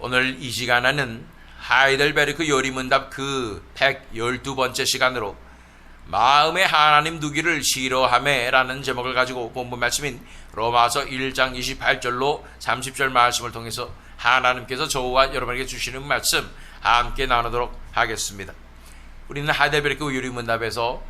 오늘 이 시간에는 하이델베르크 요리문답 그 112번째 시간으로 마음의 하나님 두기를 싫어하매 라는 제목을 가지고 본문 말씀인 로마서 1장 28절로 30절 말씀을 통해서 하나님께서 저와 여러분에게 주시는 말씀 함께 나누도록 하겠습니다. 우리는 하이델베르크 요리문답에서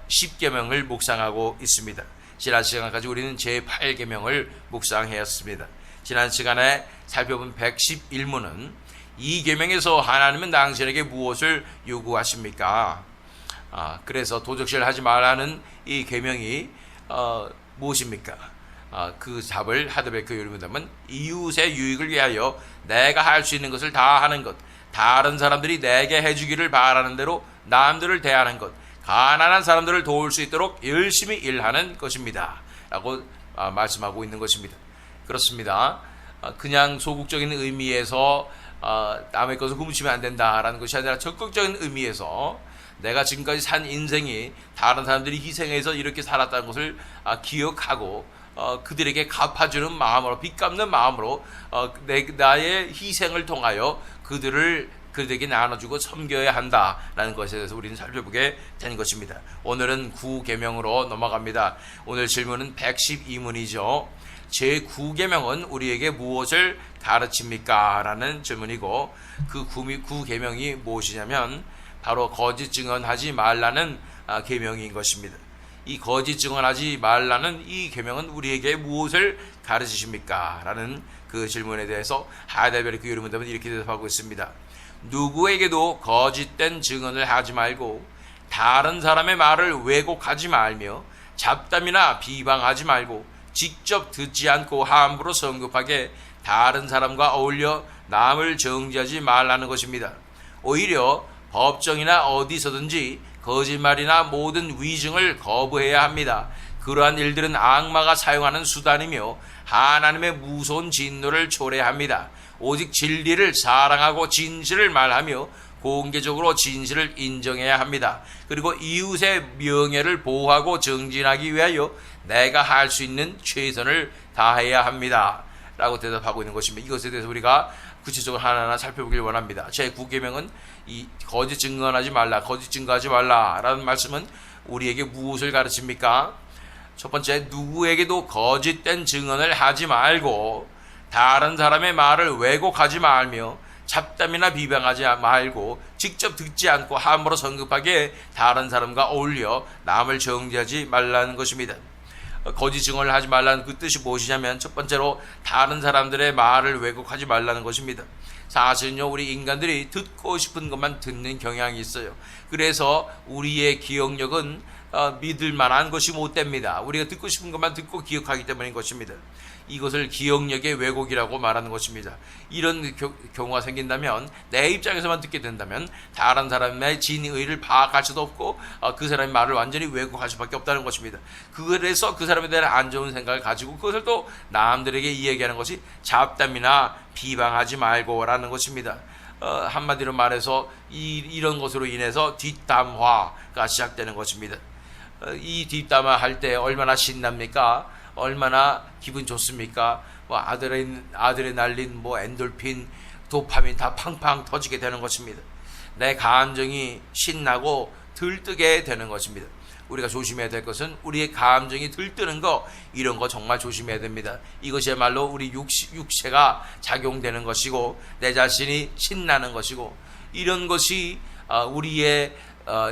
10계명을 묵상하고 있습니다. 지난 시간까지 우리는 제8계명을 묵상하였습니다. 지난 시간에 살펴본 111문은 이 계명에서 하나님은 당신에게 무엇을 요구하십니까? 그래서 도적질 하지 말라는 이 계명이 무엇입니까? 그 답을 하이델베르크 요리문답은 이웃의 유익을 위하여 내가 할 수 있는 것을 다 하는 것, 다른 사람들이 내게 해주기를 바라는 대로 남들을 대하는 것, 가난한 사람들을 도울 수 있도록 열심히 일하는 것입니다 라고 말씀하고 있는 것입니다. 그렇습니다. 그냥 소극적인 의미에서 남의 것을 훔치면 안 된다라는 것이 아니라 적극적인 의미에서 내가 지금까지 산 인생이 다른 사람들이 희생해서 이렇게 살았다는 것을 기억하고 그들에게 갚아주는 마음으로, 빚 갚는 마음으로 나의 희생을 통하여 그들에게 나눠주고 섬겨야 한다라는 것에 대해서 우리는 살펴보게 된 것입니다. 오늘은 9계명으로 넘어갑니다. 오늘 질문은 112문이죠. 제9계명은 우리에게 무엇을 가르칩니까? 라는 질문이고, 그 9계명이 무엇이냐면 바로 거짓 증언하지 말라는 계명인 것입니다. 이 거짓 증언하지 말라는 이 계명은 우리에게 무엇을 가르치십니까? 라는 그 질문에 대해서 하이델베르크 요리문답은 이렇게 대답하고 있습니다. 누구에게도 거짓된 증언을 하지 말고 다른 사람의 말을 왜곡하지 말며 잡담이나 비방하지 말고 직접 듣지 않고 함부로 성급하게 다른 사람과 어울려 남을 정죄하지 말라는 것입니다. 오히려 법정이나 어디서든지 거짓말이나 모든 위증을 거부해야 합니다. 그러한 일들은 악마가 사용하는 수단이며 하나님의 무서운 진노를 초래합니다. 오직 진리를 사랑하고 진실을 말하며 공개적으로 진실을 인정해야 합니다. 그리고 이웃의 명예를 보호하고 정진하기 위하여 내가 할 수 있는 최선을 다해야 합니다 라고 대답하고 있는 것입니다. 이것에 대해서 우리가 구체적으로 하나하나 살펴보길 원합니다. 제9계명은 이 거짓 증언하지 말라, 거짓 증거하지 말라 라는 말씀은 우리에게 무엇을 가르칩니까? 첫 번째, 누구에게도 거짓된 증언을 하지 말고 다른 사람의 말을 왜곡하지 말며 잡담이나 비방하지 말고 직접 듣지 않고 함부로 성급하게 다른 사람과 어울려 남을 정죄하지 말라는 것입니다. 거짓 증언을 하지 말라는 그 뜻이 무엇이냐면 첫 번째로 다른 사람들의 말을 왜곡하지 말라는 것입니다. 사실은요, 우리 인간들이 듣고 싶은 것만 듣는 경향이 있어요. 그래서 우리의 기억력은 믿을 만한 것이 못 됩니다. 우리가 듣고 싶은 것만 듣고 기억하기 때문인 것입니다. 이것을 기억력의 왜곡이라고 말하는 것입니다. 이런 경우가 생긴다면, 내 입장에서만 듣게 된다면 다른 사람의 진의를 파악할 수도 없고 그 사람의 말을 완전히 왜곡할 수밖에 없다는 것입니다. 그래서 그 사람에 대한 안 좋은 생각을 가지고 그것을 또 남들에게 이야기하는 것이 잡담이나 비방하지 말고 라는 것입니다. 한마디로 말해서 이런 것으로 인해서 뒷담화가 시작되는 것입니다. 이 뒷담화 할 때 얼마나 신납니까? 얼마나 기분 좋습니까? 아드레날린, 엔돌핀, 도파민 다 팡팡 터지게 되는 것입니다. 내 감정이 신나고 들뜨게 되는 것입니다. 우리가 조심해야 될 것은 우리의 감정이 들뜨는 거, 이런 거 정말 조심해야 됩니다. 이것이야말로 우리 육체가 작용되는 것이고 내 자신이 신나는 것이고, 이런 것이 우리의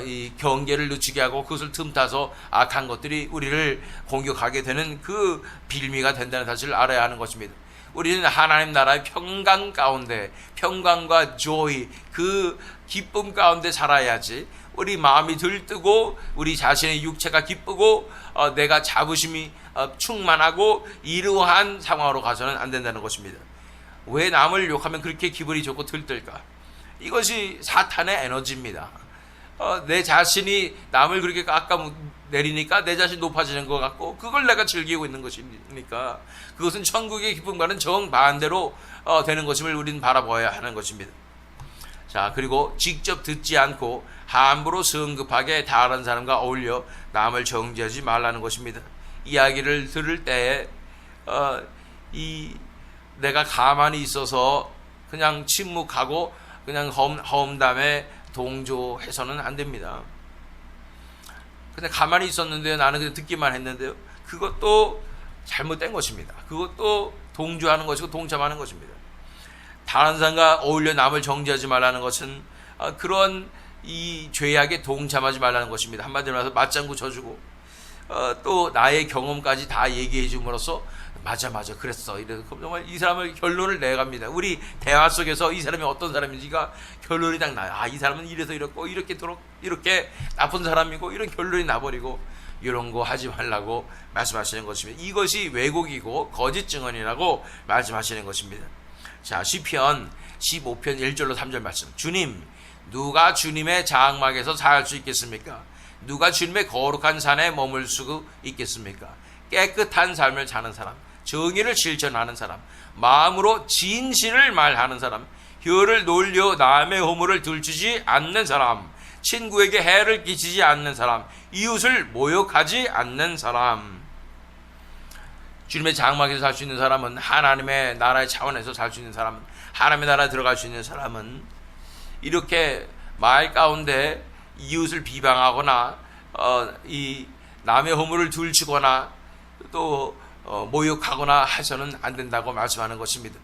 이 경계를 늦추게 하고 그것을 틈타서 악한 것들이 우리를 공격하게 되는 그 빌미가 된다는 사실을 알아야 하는 것입니다. 우리는 하나님 나라의 평강 가운데, 평강과 joy, 그 기쁨 가운데 살아야지, 우리 마음이 들뜨고 우리 자신의 육체가 기쁘고 내가 자부심이 충만하고 이러한 상황으로 가서는 안 된다는 것입니다. 왜 남을 욕하면 그렇게 기분이 좋고 들뜰까? 이것이 사탄의 에너지입니다. 내 자신이 남을 그렇게 깎아내리니까 내 자신이 높아지는 것 같고 그걸 내가 즐기고 있는 것이니까 그것은 천국의 기쁨과는 정반대로 되는 것임을 우리는 바라봐야 하는 것입니다. 자, 그리고 직접 듣지 않고 함부로 성급하게 다른 사람과 어울려 남을 정죄하지 말라는 것입니다. 이야기를 들을 때에 내가 가만히 있어서 그냥 침묵하고 그냥 허음담에 동조해서는 안 됩니다. 근데 가만히 있었는데요. 나는 그냥 듣기만 했는데요. 그것도 잘못된 것입니다. 그것도 동조하는 것이고 동참하는 것입니다. 다른 사람과 어울려 남을 정죄하지 말라는 것은 그런 이 죄악에 동참하지 말라는 것입니다. 한마디로 말해서 맞장구 쳐주고 또 나의 경험까지 다 얘기해 줌으로써 맞아 그랬어 이래서 정말 이 사람을 결론을 내갑니다. 우리 대화 속에서 이 사람이 어떤 사람인지가 결론이 딱 나요. 이 사람은 이래서 이렇고 이렇게 나쁜 사람이고 이런 결론이 나버리고 이런 거 하지 말라고 말씀하시는 것입니다. 이것이 왜곡이고 거짓 증언이라고 말씀하시는 것입니다. 자, 시편 15편 1절로 3절 말씀. 주님, 누가 주님의 장막에서 살 수 있겠습니까? 누가 주님의 거룩한 산에 머물 수 있겠습니까? 깨끗한 삶을 사는 사람, 정의를 실천하는 사람, 마음으로 진실을 말하는 사람, 혀를 놀려 남의 허물을 들추지 않는 사람, 친구에게 해를 끼치지 않는 사람, 이웃을 모욕하지 않는 사람. 주님의 장막에서 살 수 있는 사람은, 하나님의 나라의 차원에서 살 수 있는 사람은, 하나님의 나라에 들어갈 수 있는 사람은 이렇게 말 가운데 이웃을 비방하거나 이 남의 허물을 들추거나 또 모욕하거나 해서는 안 된다고 말씀하는 것입니다.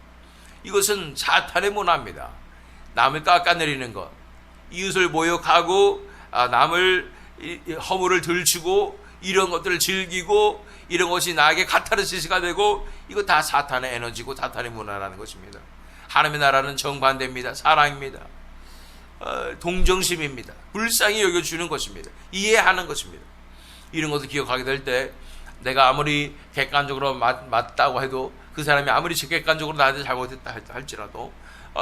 이것은 사탄의 문화입니다. 남을 깎아내리는 것, 이웃을 모욕하고 남을 허물을 들추고 이런 것들을 즐기고 이런 것이 나에게 카타르시스가 되고, 이거 다 사탄의 에너지고 사탄의 문화라는 것입니다. 하나님의 나라는 정반대입니다. 사랑입니다. 동정심입니다. 불쌍히 여겨주는 것입니다. 이해하는 것입니다. 이런 것을 기억하게 될 때 내가 아무리 객관적으로 맞다고 해도, 그 사람이 아무리 객관적으로 나한테 잘못했다 할지라도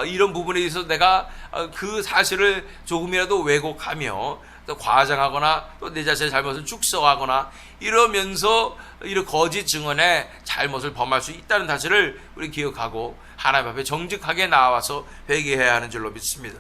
이런 부분에 있어서 내가 그 사실을 조금이라도 왜곡하며 또 과장하거나 또 내 자신의 잘못을 축소하거나 이러면서 이런 거짓 증언에 잘못을 범할 수 있다는 사실을 우리 기억하고 하나님 앞에 정직하게 나와서 회개해야 하는 줄로 믿습니다.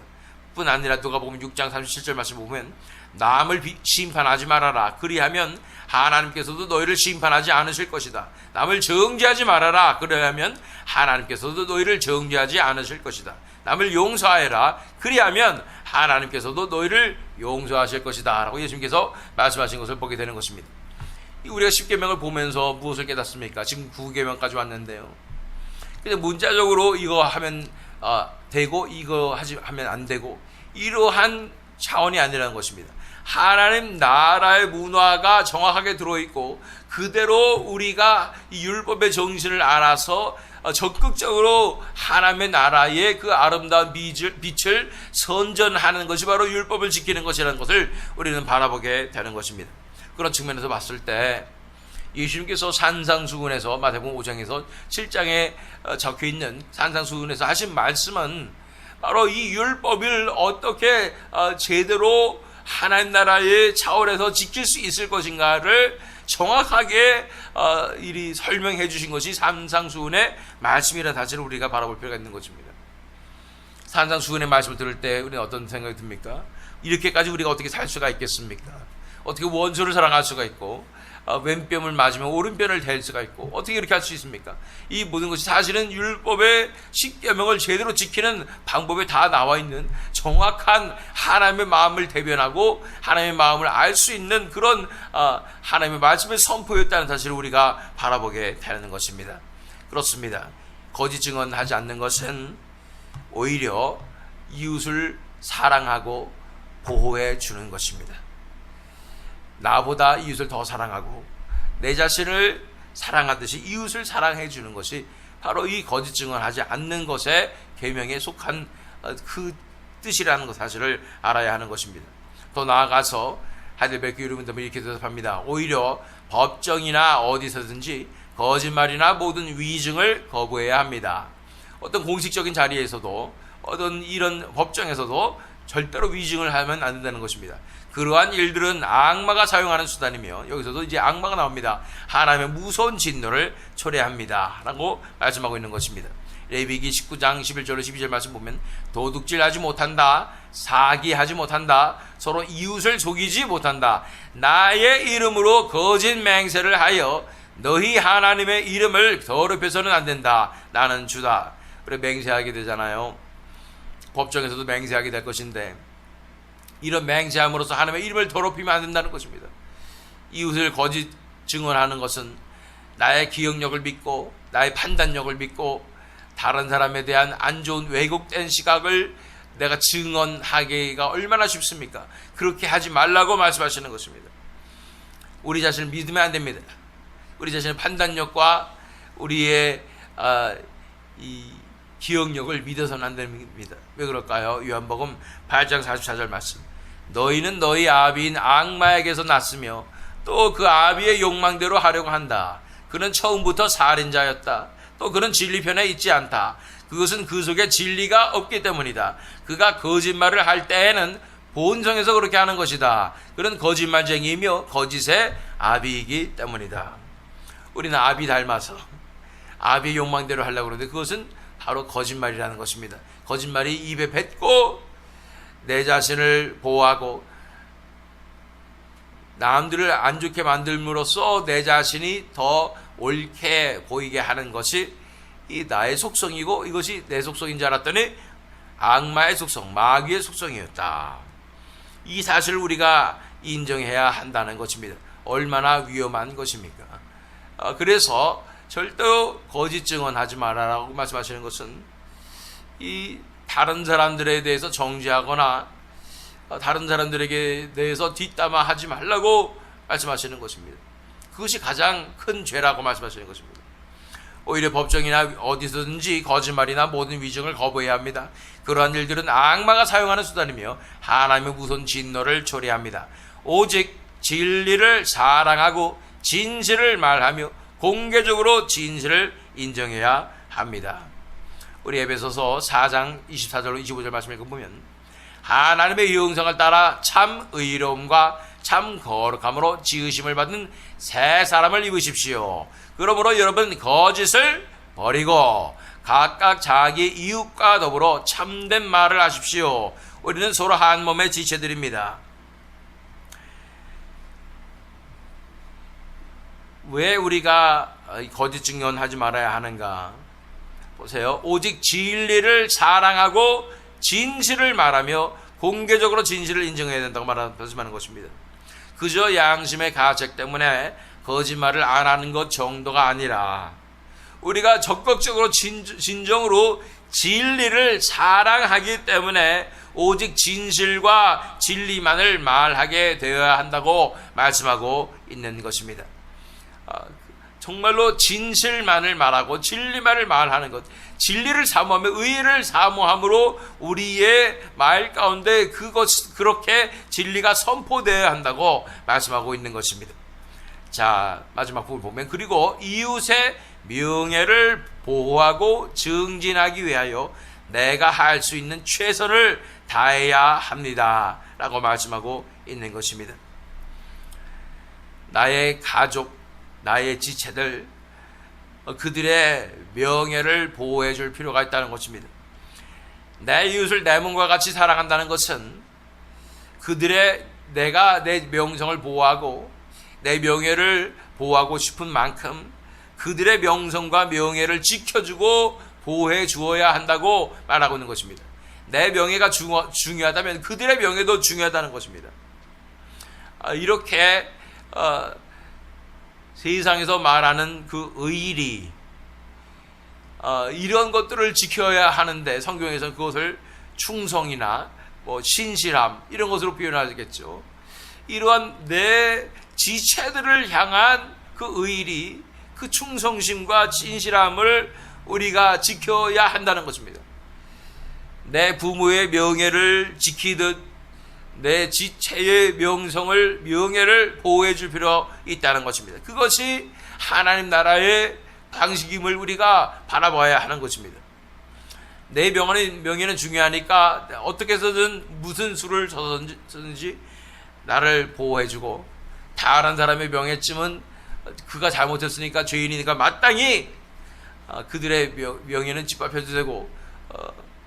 뿐 아니라 누가복음 6장 37절 말씀 보면, 남을 심판하지 말아라. 그리하면 하나님께서도 너희를 심판하지 않으실 것이다. 남을 정죄하지 말아라. 그리하면 하나님께서도 너희를 정죄하지 않으실 것이다. 남을 용서하여라. 그리하면 하나님께서도 너희를 용서하실 것이다 라고 예수님께서 말씀하신 것을 보게 되는 것입니다. 우리가 10계명을 보면서 무엇을 깨닫습니까? 지금 9계명까지 왔는데요. 근데 문자적으로 이거 하면 되고 이거 하면 안 되고 이러한 차원이 아니라는 것입니다. 하나님 나라의 문화가 정확하게 들어있고 그대로 우리가 이 율법의 정신을 알아서 적극적으로 하나님의 나라의 그 아름다운 빛을 선전하는 것이 바로 율법을 지키는 것이라는 것을 우리는 바라보게 되는 것입니다. 그런 측면에서 봤을 때 예수님께서 산상수훈에서 마태복음 5장에서 7장에 적혀있는 산상수훈에서 하신 말씀은 바로 이 율법을 어떻게 제대로 하나님 나라의 차원에서 지킬 수 있을 것인가를 정확하게 이리 설명해 주신 것이 산상수훈의 말씀이라는 사실을 우리가 바라볼 필요가 있는 것입니다. 산상수훈의 말씀을 들을 때 우리는 어떤 생각이 듭니까? 이렇게까지 우리가 어떻게 살 수가 있겠습니까? 어떻게 원수를 사랑할 수가 있고 왼뼘을 맞으면 오른편을 댈 수가 있고 어떻게 이렇게 할 수 있습니까? 이 모든 것이 사실은 율법의 10계명을 제대로 지키는 방법에 다 나와 있는 정확한 하나님의 마음을 대변하고 하나님의 마음을 알 수 있는 그런 하나님의 말씀을 선포했다는 사실을 우리가 바라보게 되는 것입니다. 그렇습니다. 거짓 증언하지 않는 것은 오히려 이웃을 사랑하고 보호해 주는 것입니다. 나보다 이웃을 더 사랑하고 내 자신을 사랑하듯이 이웃을 사랑해 주는 것이 바로 이 거짓 증언하지 않는 것의 계명에 속한 그 뜻이라는 것 사실을 알아야 하는 것입니다. 더 나아가서 하이델베르크 여러분들 이렇게 대답합니다. 오히려 법정이나 어디서든지 거짓말이나 모든 위증을 거부해야 합니다. 어떤 공식적인 자리에서도 어떤 이런 법정에서도 절대로 위증을 하면 안 된다는 것입니다. 그러한 일들은 악마가 사용하는 수단이며, 여기서도 이제 악마가 나옵니다. 하나님의 무서운 진노를 초래합니다 라고 말씀하고 있는 것입니다. 레위기 19장 11절로 12절 말씀 보면, 도둑질하지 못한다, 사기하지 못한다, 서로 이웃을 속이지 못한다, 나의 이름으로 거짓 맹세를 하여 너희 하나님의 이름을 더럽혀서는 안 된다, 나는 주다. 우리 맹세하게 되잖아요. 법정에서도 맹세하게 될 것인데, 이런 맹세함으로써 하나님의 이름을 더럽히면 안 된다는 것입니다. 이웃을 거짓 증언하는 것은 나의 기억력을 믿고 나의 판단력을 믿고 다른 사람에 대한 안 좋은 왜곡된 시각을 내가 증언하기가 얼마나 쉽습니까? 그렇게 하지 말라고 말씀하시는 것입니다. 우리 자신을 믿으면 안 됩니다. 우리 자신의 판단력과 우리의 이 기억력을 믿어서는 안 됩니다. 왜 그럴까요? 요한복음 8장 44절 말씀. 너희는 너희 아비인 악마에게서 났으며 또 그 아비의 욕망대로 하려고 한다. 그는 처음부터 살인자였다. 또 그는 진리 편에 있지 않다. 그것은 그 속에 진리가 없기 때문이다. 그가 거짓말을 할 때에는 본성에서 그렇게 하는 것이다. 그는 거짓말쟁이이며 거짓의 아비이기 때문이다. 우리는 아비 닮아서 아비의 욕망대로 하려고 그러는데 그것은 바로 거짓말이라는 것입니다. 거짓말이 입에 뱉고 내 자신을 보호하고 남들을 안 좋게 만들므로써 내 자신이 더 옳게 보이게 하는 것이 이 나의 속성이고, 이것이 내 속성인 줄 알았더니 악마의 속성, 마귀의 속성이었다. 이 사실을 우리가 인정해야 한다는 것입니다. 얼마나 위험한 것입니까? 그래서 절대 거짓 증언하지 말아라고 말씀하시는 것은 이 다른 사람들에 대해서 정죄하거나 다른 사람들에게 대해서 뒷담화하지 말라고 말씀하시는 것입니다. 그것이 가장 큰 죄라고 말씀하시는 것입니다. 오히려 법정이나 어디서든지 거짓말이나 모든 위증을 거부해야 합니다. 그러한 일들은 악마가 사용하는 수단이며 하나님의 무서운 진노를 초래합니다. 오직 진리를 사랑하고 진실을 말하며 공개적으로 진실을 인정해야 합니다. 우리 에베소서 4장 24절로 25절 말씀을 보면 하나님의 형상을 따라 참 의로움과 참 거룩함으로 지으심을 받은 새 사람을 입으십시오. 그러므로 여러분 거짓을 버리고 각각 자기 이웃과 더불어 참된 말을 하십시오. 우리는 서로 한 몸의 지체들입니다. 왜 우리가 거짓 증언하지 말아야 하는가? 보세요. 오직 진리를 사랑하고 진실을 말하며 공개적으로 진실을 인정해야 된다고 말씀하는 것입니다. 그저 양심의 가책 때문에 거짓말을 안 하는 것 정도가 아니라 우리가 적극적으로 진정으로 진리를 사랑하기 때문에 오직 진실과 진리만을 말하게 되어야 한다고 말씀하고 있는 것입니다. 정말로 진실만을 말하고 진리만을 말하는 것, 진리를 사모하며 의를 사모함으로 우리의 말 가운데 그렇게 진리가 선포되어야 한다고 말씀하고 있는 것입니다. 자, 마지막 부분 보면 그리고 이웃의 명예를 보호하고 증진하기 위하여 내가 할 수 있는 최선을 다해야 합니다 라고 말씀하고 있는 것입니다. 나의 가족, 나의 지체들, 그들의 명예를 보호해 줄 필요가 있다는 것입니다. 내 이웃을 내 몸과 같이 사랑한다는 것은 내가 내 명성을 보호하고 내 명예를 보호하고 싶은 만큼 그들의 명성과 명예를 지켜주고 보호해 주어야 한다고 말하고 있는 것입니다. 내 명예가 중요하다면 그들의 명예도 중요하다는 것입니다. 이렇게 세상에서 말하는 그 의리, 이런 것들을 지켜야 하는데 성경에서는 그것을 충성이나 신실함 이런 것으로 표현하겠죠. 이러한 내 지체들을 향한 그 의리, 그 충성심과 진실함을 우리가 지켜야 한다는 것입니다. 내 부모의 명예를 지키듯 내 지체의 명예를 보호해 줄 필요 있다는 것입니다. 그것이 하나님 나라의 방식임을 우리가 바라봐야 하는 것입니다. 내 명예는 중요하니까 어떻게 해서든 무슨 수를 써든지 나를 보호해 주고 다른 사람의 명예쯤은 그가 잘못했으니까 죄인이니까 마땅히 그들의 명예는 짓밟혀도 되고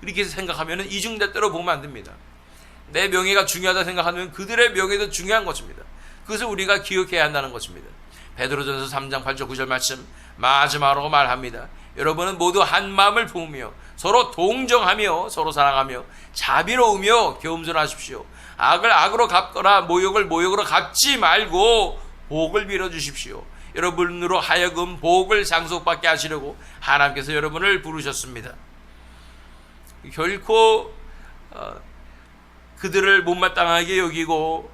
이렇게 생각하면 이중잣대로 보면 안 됩니다. 내 명예가 중요하다 생각하면 그들의 명예도 중요한 것입니다. 그것을 우리가 기억해야 한다는 것입니다. 베드로전서 3장 8절 9절 말씀 마지막으로 말합니다. 여러분은 모두 한 마음을 품으며 서로 동정하며 서로 사랑하며 자비로우며 겸손하십시오. 악을 악으로 갚거나 모욕을 모욕으로 갚지 말고 복을 빌어 주십시오. 여러분으로 하여금 복을 상속받게 하시려고 하나님께서 여러분을 부르셨습니다. 결코 그들을 못마땅하게 여기고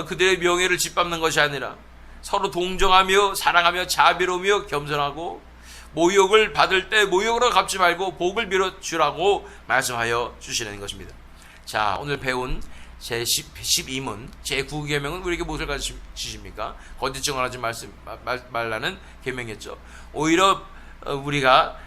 그들의 명예를 짓밟는 것이 아니라 서로 동정하며 사랑하며 자비로우며 겸손하고 모욕을 받을 때 모욕으로 갚지 말고 복을 빌어 주라고 말씀하여 주시는 것입니다. 자, 오늘 배운 제12문 제9계명은 우리에게 무엇을 가르치십니까? 거짓 증언하지 말라는 계명이었죠. 오히려 우리가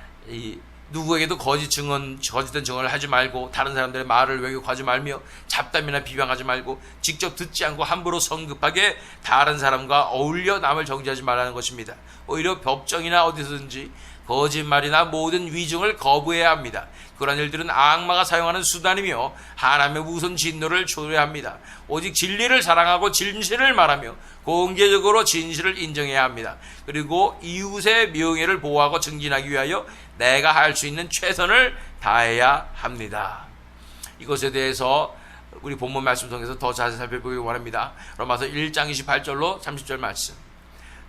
누구에게도 거짓된 증언을 하지 말고 다른 사람들의 말을 왜곡하지 말며 잡담이나 비방하지 말고 직접 듣지 않고 함부로 성급하게 다른 사람과 어울려 남을 정죄하지 말라는 것입니다. 오히려 법정이나 어디서든지 거짓말이나 모든 위증을 거부해야 합니다. 그런 일들은 악마가 사용하는 수단이며 하나님의 무선 진노를 초래합니다. 오직 진리를 사랑하고 진실을 말하며 공개적으로 진실을 인정해야 합니다. 그리고 이웃의 명예를 보호하고 증진하기 위하여 내가 할 수 있는 최선을 다해야 합니다. 이것에 대해서 우리 본문 말씀 통해서 더 자세히 살펴보기 원합니다. 로마서 1장 28절로 30절 말씀.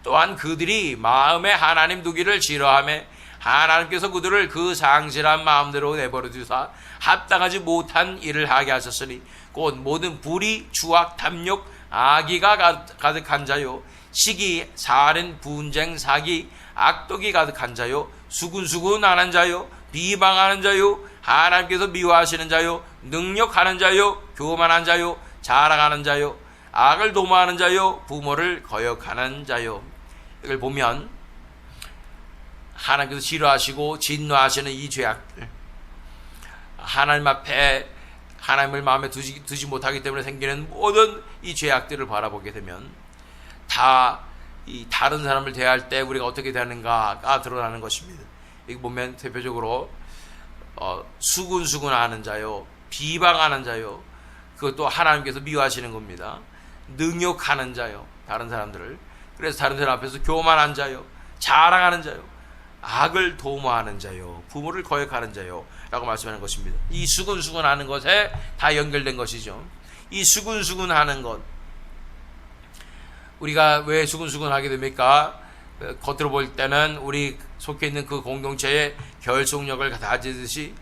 또한 그들이 마음에 하나님 두기를 싫어하며 하나님께서 그들을 그 상실한 마음대로 내버려 두사 합당하지 못한 일을 하게 하셨으니 곧 모든 불의, 추악, 탐욕, 악의가 가득한 자요 시기, 살인, 분쟁, 사기, 악독이 가득한 자요 수군수군하는 자요 비방하는 자요 하나님께서 미워하시는 자요 능력하는 자요 교만한 자요 자랑하는 자요 악을 도모하는 자요 부모를 거역하는 자요. 이걸 보면 하나님께서 싫어하시고 진노하시는 이 죄악들, 하나님 앞에 하나님을 마음에 두지 못하기 때문에 생기는 모든 이 죄악들을 바라보게 되면 다 이 다른 사람을 대할 때 우리가 어떻게 대하는가가 드러나는 것입니다. 여기 보면 대표적으로 수군수군하는 자요, 비방하는 자요, 그것도 하나님께서 미워하시는 겁니다. 능욕하는 자요, 다른 사람들을. 그래서 다른 사람 앞에서 교만한 자요, 자랑하는 자요, 악을 도모하는 자요, 부모를 거역하는 자요 라고 말씀하는 것입니다. 이 수군수군하는 것에 다 연결된 것이죠. 이 수군수군하는 것, 우리가 왜 수군수군하게 됩니까? 겉으로 볼 때는 우리 속해 있는 그 공동체의 결속력을 가지듯이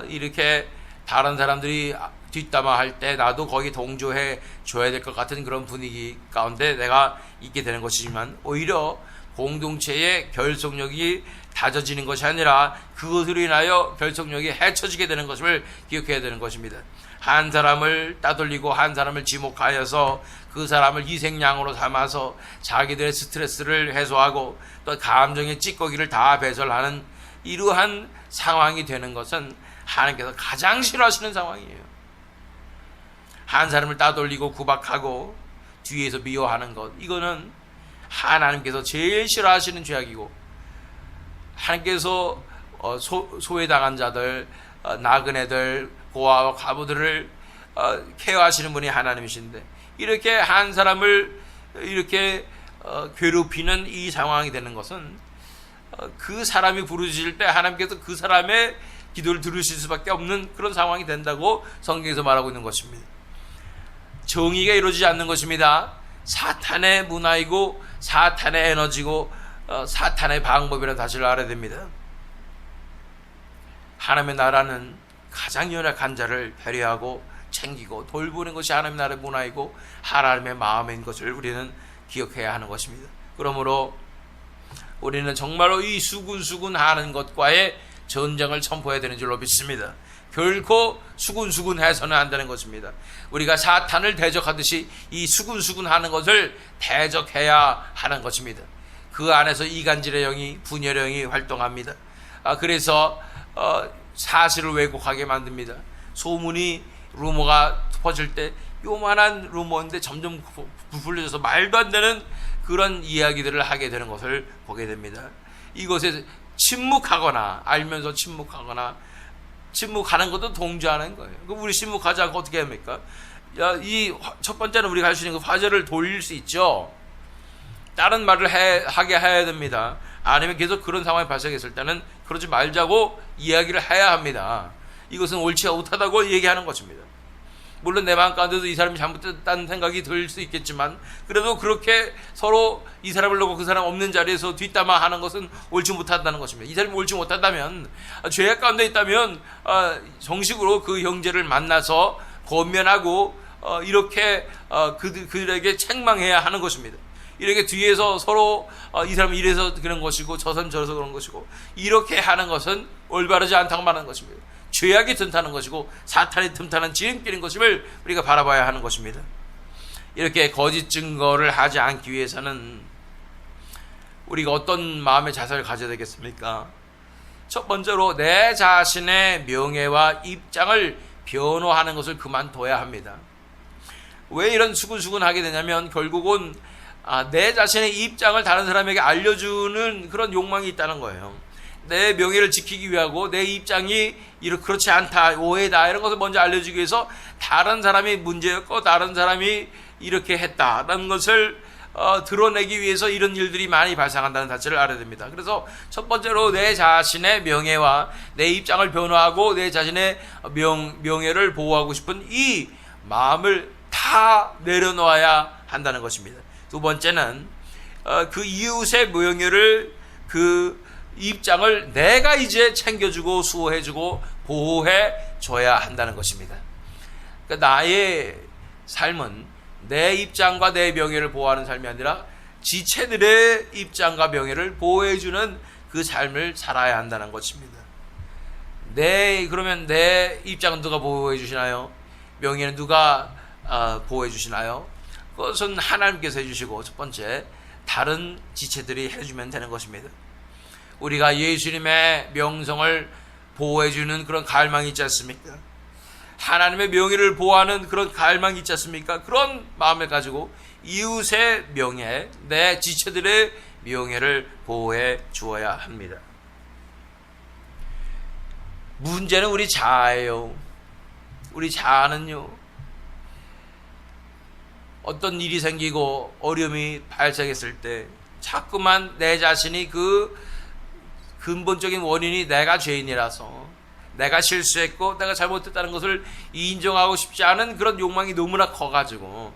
이렇게 다른 사람들이 뒷담화할 때 나도 거기 동조해 줘야 될 것 같은 그런 분위기 가운데 내가 있게 되는 것이지만 오히려 공동체의 결속력이 다져지는 것이 아니라 그것으로 인하여 결속력이 해쳐지게 되는 것을 기억해야 되는 것입니다. 한 사람을 따돌리고 한 사람을 지목하여서 그 사람을 희생양으로 삼아서 자기들의 스트레스를 해소하고 또 감정의 찌꺼기를 다 배설하는 이러한 상황이 되는 것은 하나님께서 가장 싫어하시는 상황이에요. 한 사람을 따돌리고 구박하고 뒤에서 미워하는 것, 이거는 하나님께서 제일 싫어하시는 죄악이고 하나님께서 소외당한 자들, 나그네들, 고아와 과부들을 케어하시는 분이 하나님이신데 이렇게 한 사람을 이렇게 괴롭히는 이 상황이 되는 것은 그 사람이 부르짖을 때 하나님께서 그 사람의 기도를 들으실 수밖에 없는 그런 상황이 된다고 성경에서 말하고 있는 것입니다. 정의가 이루어지지 않는 것입니다. 사탄의 문화이고 사탄의 에너지고 사탄의 방법이라는 사실을 알아야 됩니다. 하나님의 나라는 가장 연약한 자를 배려하고 챙기고 돌보는 것이 하나님의 나라의 문화이고 하나님의 마음인 것을 우리는 기억해야 하는 것입니다. 그러므로 우리는 정말로 이 수군수군하는 것과의 전쟁을 선포해야 되는 줄로 믿습니다. 결코 수군수군해서는 안 되는 것입니다. 우리가 사탄을 대적하듯이 이 수군수군하는 것을 대적해야 하는 것입니다. 그 안에서 이간질의 영이, 분열의 영이 활동합니다. 그래서 사실을 왜곡하게 만듭니다. 소문이, 루머가 퍼질 때 요만한 루머인데 점점 부풀려져서 말도 안 되는 그런 이야기들을 하게 되는 것을 보게 됩니다. 이것에 침묵하거나 알면서 침묵하거나 침묵하는 것도 동조하는 거예요. 그럼 우리 침묵하지 않고 어떻게 합니까? 이 첫 번째는 우리가 할 수 있는 그 화제를 돌릴 수 있죠. 다른 말을 하게 해야 됩니다. 아니면 계속 그런 상황이 발생했을 때는 그러지 말자고 이야기를 해야 합니다. 이것은 옳지 못하다고 얘기하는 것입니다. 물론 내 마음 가운데도 이 사람이 잘못됐다는 생각이 들 수 있겠지만 그래도 그렇게 서로 이 사람을 놓고 그 사람 없는 자리에서 뒷담화하는 것은 옳지 못한다는 것입니다. 이 사람이 옳지 못한다면, 죄악 가운데 있다면 정식으로 그 형제를 만나서 권면하고 이렇게 그들에게 책망해야 하는 것입니다. 이렇게 뒤에서 서로 이 사람은 이래서 그런 것이고 저 사람은 저래서 그런 것이고 이렇게 하는 것은 올바르지 않다고 말하는 것입니다. 죄악이 틈타는 것이고 사탄이 틈타는 지름길인 것임을 우리가 바라봐야 하는 것입니다. 이렇게 거짓 증거를 하지 않기 위해서는 우리가 어떤 마음의 자세를 가져야 되겠습니까? 첫 번째로 내 자신의 명예와 입장을 변호하는 것을 그만둬야 합니다. 왜 이런 수근수근하게 되냐면 결국은 내 자신의 입장을 다른 사람에게 알려주는 그런 욕망이 있다는 거예요. 내 명예를 지키기 위하고 내 입장이 그렇지 않다, 오해다 이런 것을 먼저 알려주기 위해서 다른 사람이 문제였고 다른 사람이 이렇게 했다라는 것을 드러내기 위해서 이런 일들이 많이 발생한다는 사실을 알아야 됩니다. 그래서 첫 번째로 내 자신의 명예와 내 입장을 변호하고 내 자신의 명예를 보호하고 싶은 이 마음을 다 내려놓아야 한다는 것입니다. 두 번째는 그 이웃의 명예를 그 입장을 내가 이제 챙겨주고 수호해주고 보호해줘야 한다는 것입니다. 그러니까 나의 삶은 내 입장과 내 명예를 보호하는 삶이 아니라 지체들의 입장과 명예를 보호해주는 그 삶을 살아야 한다는 것입니다. 그러면 내 입장은 누가 보호해주시나요? 명예는 누가 보호해주시나요? 그것은 하나님께서 해주시고 첫 번째 다른 지체들이 해주면 되는 것입니다. 우리가 예수님의 명성을 보호해주는 그런 갈망이 있지 않습니까? 하나님의 명예를 보호하는 그런 갈망이 있지 않습니까? 그런 마음을 가지고 이웃의 명예, 내 지체들의 명예를 보호해 주어야 합니다. 문제는 우리 자아예요. 우리 자아는요, 어떤 일이 생기고 어려움이 발생했을 때 자꾸만 내 자신이 그 근본적인 원인이 내가 죄인이라서 내가 실수했고 내가 잘못했다는 것을 인정하고 싶지 않은 그런 욕망이 너무나 커가지고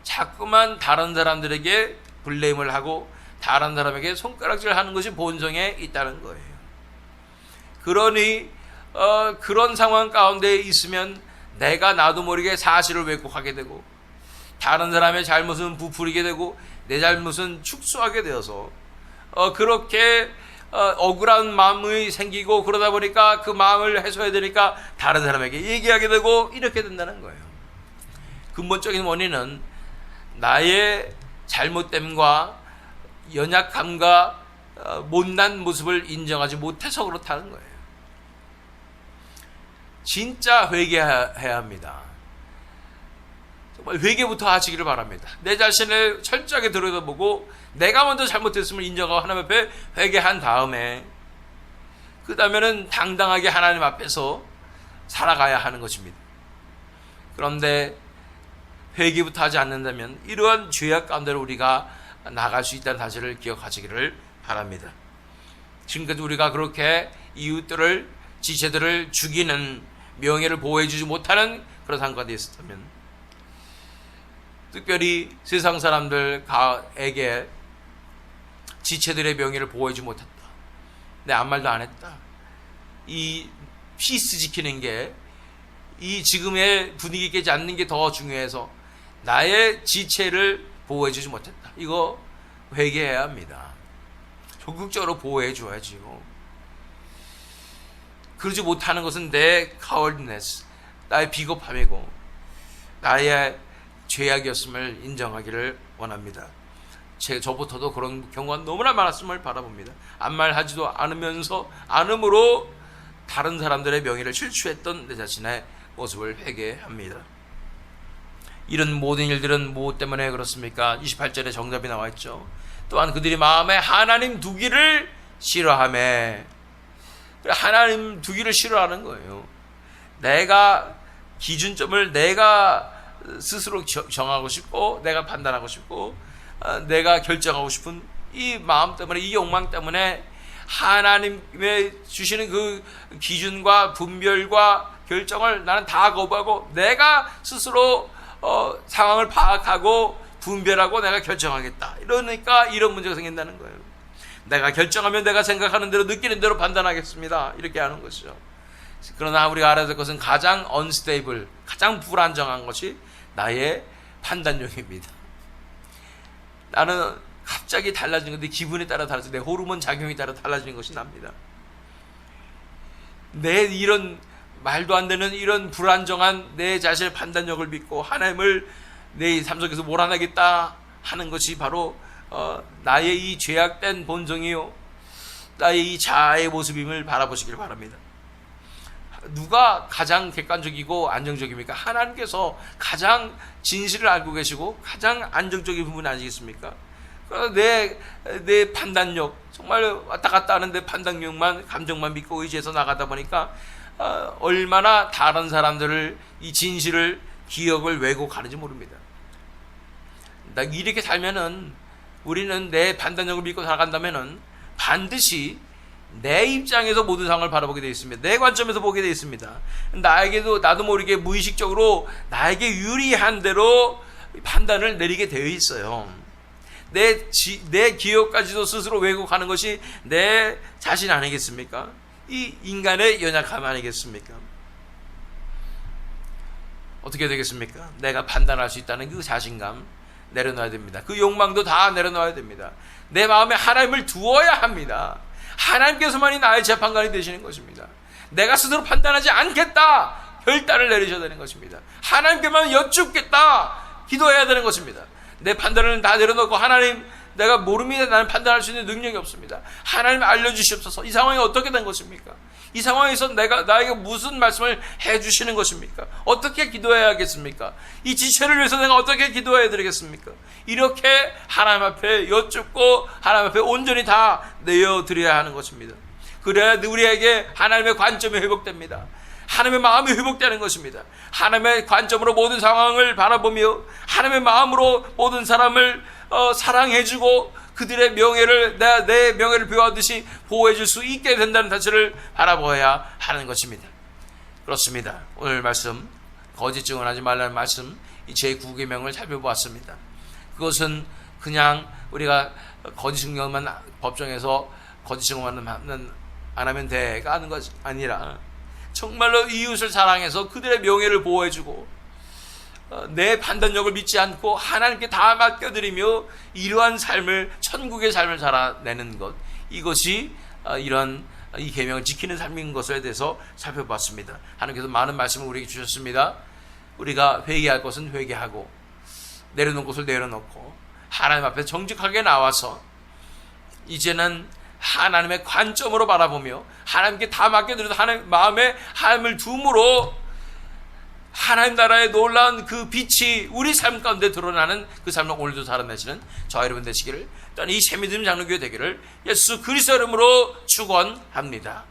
자꾸만 다른 사람들에게 블레임을 하고 다른 사람에게 손가락질을 하는 것이 본성에 있다는 거예요. 그러니 그런 상황 가운데 있으면 내가 나도 모르게 사실을 왜곡하게 되고 다른 사람의 잘못은 부풀리게 되고 내 잘못은 축소하게 되어서 그렇게 억울한 마음이 생기고 그러다 보니까 그 마음을 해소해야 되니까 다른 사람에게 얘기하게 되고 이렇게 된다는 거예요. 근본적인 원인은 나의 잘못됨과 연약함과 못난 모습을 인정하지 못해서 그렇다는 거예요. 진짜 회개해야 합니다. 정말 회개부터 하시기를 바랍니다. 내 자신을 철저하게 들여다보고 내가 먼저 잘못했음을 인정하고 하나님 앞에 회개한 다음에 그 다음에는 당당하게 하나님 앞에서 살아가야 하는 것입니다. 그런데 회개부터 하지 않는다면 이러한 죄악 가운데로 우리가 나갈 수 있다는 사실을 기억하시기를 바랍니다. 지금까지 우리가 그렇게 이웃들을 지체들을 죽이는 명예를 보호해주지 못하는 그런 상황이 있었다면 특별히 세상 사람들에게 지체들의 명예를 보호해주지 못했다. 내 아무 말도 안 했다. 이 피스 지키는 게 이 지금의 분위기 깨지 않는 게 더 중요해서 나의 지체를 보호해주지 못했다. 이거 회개해야 합니다. 적극적으로 보호해줘야지요. 그러지 못하는 것은 내 cowardice, 나의 비겁함이고 나의 죄악이었음을 인정하기를 원합니다. 저부터도 그런 경우가 너무나 많았음을 바라봅니다. 아무 말 하지도 않으면서 않음으로 다른 사람들의 명예를 실추했던 내 자신의 모습을 회개합니다. 이런 모든 일들은 무엇 때문에 그렇습니까? 28절에 정답이 나와 있죠. 또한 그들이 마음에 하나님 두기를 싫어하며, 하나님 두기를 싫어하는 거예요. 내가 기준점을 내가 스스로 정하고 싶고 내가 판단하고 싶고 내가 결정하고 싶은 이 마음 때문에, 이 욕망 때문에 하나님의 주시는 그 기준과 분별과 결정을 나는 다 거부하고 내가 스스로 상황을 파악하고 분별하고 내가 결정하겠다. 이러니까 이런 문제가 생긴다는 거예요. 내가 결정하면 내가 생각하는 대로 느끼는 대로 판단하겠습니다. 이렇게 하는 것이죠. 그러나 우리가 알아야 될 것은 가장 unstable, 가장 불안정한 것이 나의 판단력입니다. 나는 갑자기 달라지는 건데 기분에 따라 달라져, 내 호르몬 작용에 따라 달라지는 것이 납니다. 내 이런 말도 안 되는 이런 불안정한 내 자신의 판단력을 믿고 하나님을 내 삶 속에서 몰아내겠다 하는 것이 바로 나의 이 죄악된 본성이요, 나의 이 자아의 모습임을 바라보시길 바랍니다. 누가 가장 객관적이고 안정적입니까? 하나님께서 가장 진실을 알고 계시고 가장 안정적인 부분 아니겠습니까? 내 판단력, 정말 왔다 갔다 하는데 판단력만, 감정만 믿고 의지해서 나가다 보니까 얼마나 다른 사람들을 이 진실을, 기억을 왜곡하는지 모릅니다. 이렇게 살면은, 우리는 내 판단력을 믿고 살아간다면은 반드시 내 입장에서 모든 상황을 바라보게 되어 있습니다. 내 관점에서 보게 되어 있습니다. 나도 모르게 무의식적으로 나에게 유리한 대로 판단을 내리게 되어 있어요. 내 기억까지도 스스로 왜곡하는 것이 내 자신 아니겠습니까? 이 인간의 연약함 아니겠습니까? 어떻게 되겠습니까? 내가 판단할 수 있다는 그 자신감 내려놔야 됩니다. 그 욕망도 다 내려놔야 됩니다. 내 마음에 하나님을 두어야 합니다. 하나님께서만이 나의 재판관이 되시는 것입니다. 내가 스스로 판단하지 않겠다, 결단을 내리셔야 되는 것입니다. 하나님께만 여쭙겠다, 기도해야 되는 것입니다. 내 판단을 다 내려놓고, 하나님, 내가 모릅니다. 나는 판단할 수 있는 능력이 없습니다. 하나님 알려주시옵소서. 이 상황이 어떻게 된 것입니까? 이 상황에서 나에게 무슨 말씀을 해주시는 것입니까? 어떻게 기도해야겠습니까? 이 지체를 위해서 내가 어떻게 기도해야 되겠습니까? 이렇게 하나님 앞에 여쭙고 하나님 앞에 온전히 다 내어드려야 하는 것입니다. 그래야 우리에게 하나님의 관점이 회복됩니다. 하나님의 마음이 회복되는 것입니다. 하나님의 관점으로 모든 상황을 바라보며 하나님의 마음으로 모든 사람을 사랑해주고 그들의 명예를, 내 명예를 보호하듯이 보호해줄 수 있게 된다는 사실을 바라보아야 하는 것입니다. 그렇습니다. 오늘 말씀, 거짓 증언하지 말라는 말씀, 이 제9계명을 살펴보았습니다. 그것은 그냥 우리가 거짓 증언만, 법정에서 거짓 증언만 안 하면 돼가 하는 것이 아니라 정말로 이웃을 사랑해서 그들의 명예를 보호해주고 내 판단력을 믿지 않고 하나님께 다 맡겨드리며 이러한 삶을, 천국의 삶을 살아내는 것, 이것이 이런 이 계명을 지키는 삶인 것에 대해서 살펴봤습니다. 하나님께서 많은 말씀을 우리에게 주셨습니다. 우리가 회개할 것은 회개하고 내려놓을 것을 내려놓고 하나님 앞에 정직하게 나와서 이제는 하나님의 관점으로 바라보며 하나님께 다 맡겨드려도 하나님 마음에 하나님을 둠으로 하나님 나라의 놀라운 그 빛이 우리 삶 가운데 드러나는 그 삶을 오늘도 살아내시는 저와 여러분 되시기를, 또한 이 새믿음 장로교회 되기를 예수 그리스도 이름으로 축원합니다.